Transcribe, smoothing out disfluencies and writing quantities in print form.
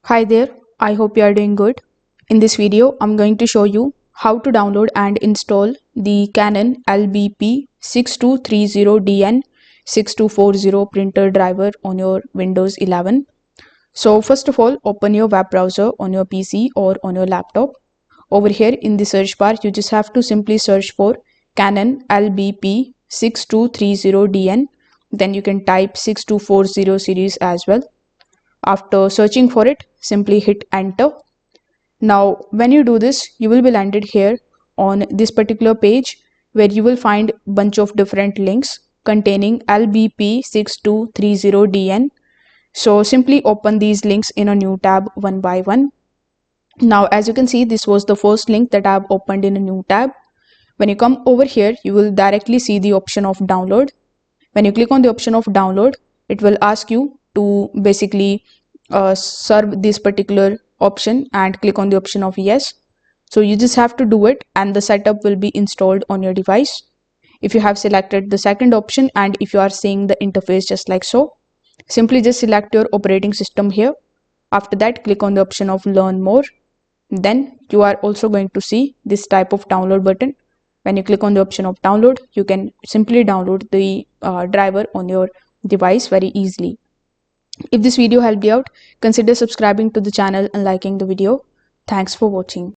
Hi there, I hope you are doing good. In this video, I'm going to show you how to download and install the Canon LBP 6230dn 6240 printer driver on your Windows 11. So first of all, open your web browser on your PC or on your laptop. Over here in the search bar, you just have to simply search for Canon LBP 6230dn. Then you can type 6240 series as well. After searching for it, simply hit enter. Now, when you do this, you will be landed here on this particular page where you will find bunch of different links containing LBP 6230dn. So simply open these links in a new tab one by one. Now, as you can see, this was the first link that I've opened in a new tab. When you come over here, you will directly see the option of download. When you click on the option of download, it will ask you to basically serve this particular option and click on the option of yes. So you just have to do it and the setup will be installed on your device. If you have selected the second option and if you are seeing the interface just like so, simply just select your operating system here. After that, click on the option of learn more. Then you are also going to see this type of download button. When you click on the option of download, you can simply download the driver on your device very easily. If this video helped you out, consider subscribing to the channel and liking the video. Thanks for watching.